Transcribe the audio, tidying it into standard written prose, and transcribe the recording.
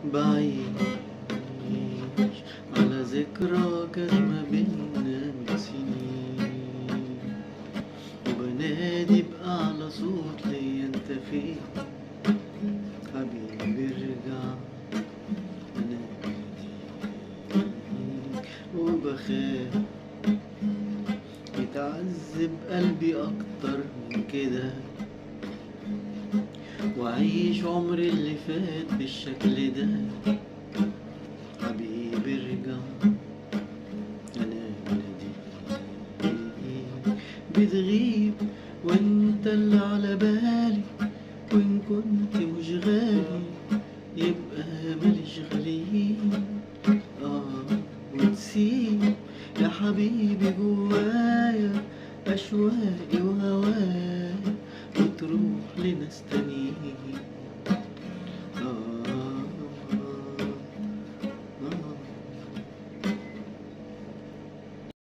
بعيش على ذكرى كانت ما بينا من سنين، وبنادي بأعلى صوت ليا انت فين حبيبي ارجع اناديك، وبخاف يتعذب قلبي اكتر من كده، وأعيش عمري اللي فات بالشكل ده.